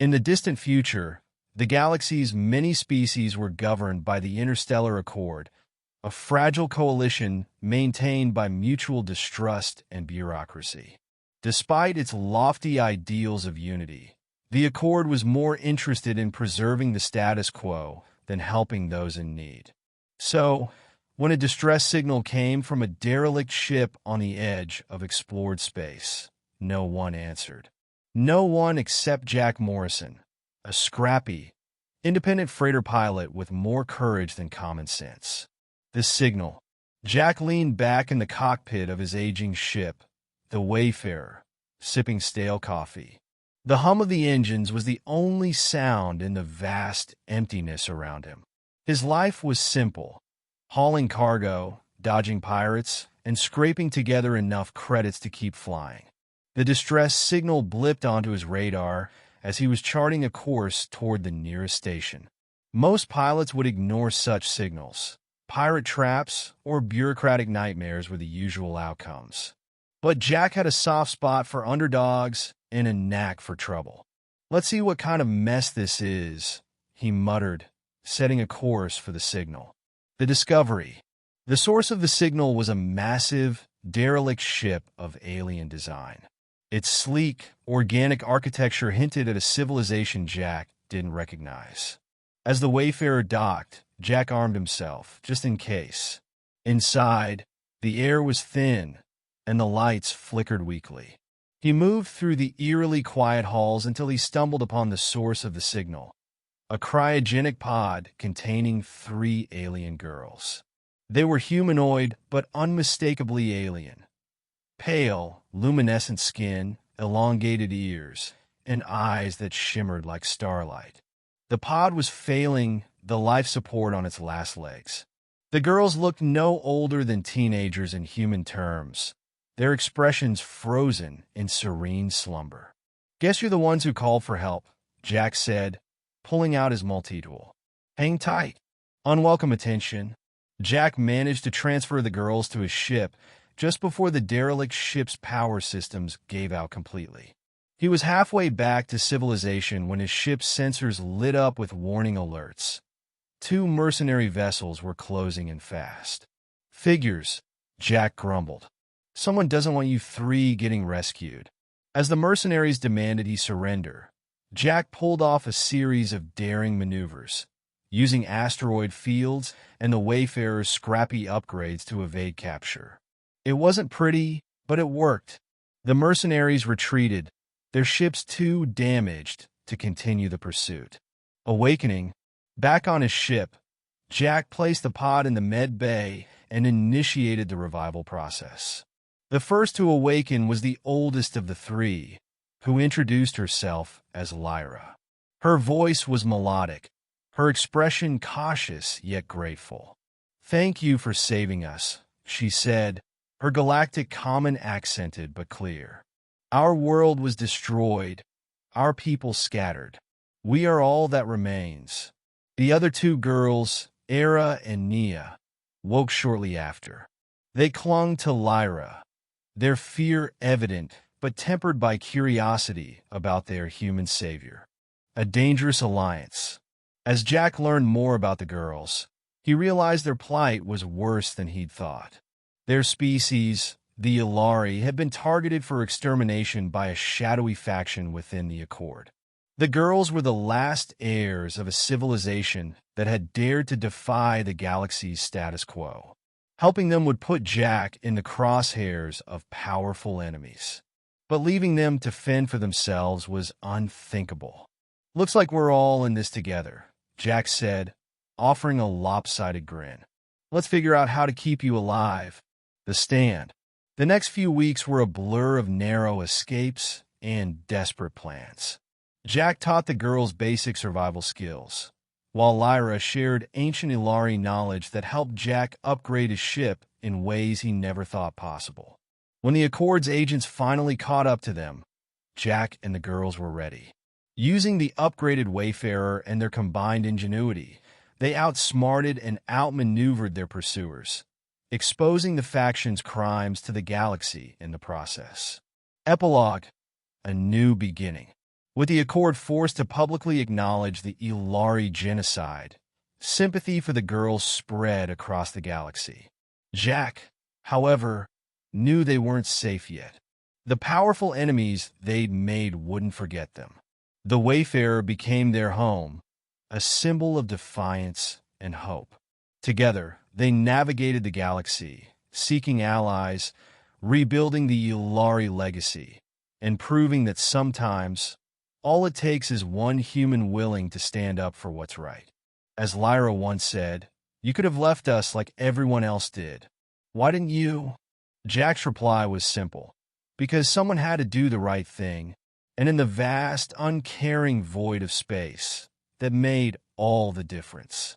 In the distant future, the galaxy's many species were governed by the Interstellar Accord, a fragile coalition maintained by mutual distrust and bureaucracy. Despite its lofty ideals of unity, the Accord was more interested in preserving the status quo than helping those in need. So, when a distress signal came from a derelict ship on the edge of explored space, no one answered. No one except Jack Morrison, a scrappy, independent freighter pilot with more courage than common sense. The signal. Jack leaned back in the cockpit of his aging ship, the Wayfarer, sipping stale coffee. The hum of the engines was the only sound in the vast emptiness around him. His life was simple: hauling cargo, dodging pirates, and scraping together enough credits to keep flying. The distress signal blipped onto his radar as he was charting a course toward the nearest station. Most pilots would ignore such signals. Pirate traps or bureaucratic nightmares were the usual outcomes. But Jack had a soft spot for underdogs and a knack for trouble. "Let's see what kind of mess this is," he muttered, setting a course for the signal. The Discovery. The source of the signal was a massive, derelict ship of alien design. Its sleek, organic architecture hinted at a civilization Jack didn't recognize. As the Wayfarer docked, Jack armed himself, just in case. Inside, the air was thin, and the lights flickered weakly. He moved through the eerily quiet halls until he stumbled upon the source of the signal, a cryogenic pod containing 3 alien girls. They were humanoid, but unmistakably alien. Pale, luminescent skin, elongated ears, and eyes that shimmered like starlight. The pod was failing the life support on its last legs. The girls looked no older than teenagers in human terms, their expressions frozen in serene slumber. "Guess you're the ones who called for help," Jack said, pulling out his multi-tool. "Hang tight." Unwelcome attention. Jack managed to transfer the girls to his ship just before the derelict ship's power systems gave out completely. He was halfway back to civilization when his ship's sensors lit up with warning alerts. 2 mercenary vessels were closing in fast. "Figures," Jack grumbled. "Someone doesn't want you 3 getting rescued." As the mercenaries demanded he surrender, Jack pulled off a series of daring maneuvers, using asteroid fields and the Wayfarer's scrappy upgrades to evade capture. It wasn't pretty, but it worked. The mercenaries retreated, their ships too damaged to continue the pursuit. Awakening, back on his ship, Jack placed the pod in the med bay and initiated the revival process. The first to awaken was the oldest of the 3, who introduced herself as Lyra. Her voice was melodic, her expression cautious yet grateful. "Thank you for saving us," she said, her Galactic common accented but clear. "Our world was destroyed, our people scattered. We are all that remains." The other 2 girls, Era and Nia, woke shortly after. They clung to Lyra, their fear evident but tempered by curiosity about their human savior. A dangerous alliance. As Jack learned more about the girls, he realized their plight was worse than he'd thought. Their species, the Ilari, had been targeted for extermination by a shadowy faction within the Accord. The girls were the last heirs of a civilization that had dared to defy the galaxy's status quo. Helping them would put Jack in the crosshairs of powerful enemies. But leaving them to fend for themselves was unthinkable. "Looks like we're all in this together," Jack said, offering a lopsided grin. "Let's figure out how to keep you alive." The Stand. The next few weeks were a blur of narrow escapes and desperate plans. Jack taught the girls basic survival skills, while Lyra shared ancient Ilari knowledge that helped Jack upgrade his ship in ways he never thought possible. When the Accord's agents finally caught up to them, Jack and the girls were ready. Using the upgraded Wayfarer and their combined ingenuity, they outsmarted and outmaneuvered their pursuers, exposing the faction's crimes to the galaxy in the process. Epilogue: A New Beginning. With the Accord forced to publicly acknowledge the Ilari genocide, sympathy for the girls spread across the galaxy. Jack, however, knew they weren't safe yet. The powerful enemies they'd made wouldn't forget them. The Wayfarer became their home, a symbol of defiance and hope. Together, they navigated the galaxy, seeking allies, rebuilding the Ilari legacy, and proving that sometimes all it takes is one human willing to stand up for what's right. As Lyra once said, "You could have left us like everyone else did. Why didn't you?" Jack's reply was simple. Because someone had to do the right thing, and in the vast, uncaring void of space, that made all the difference.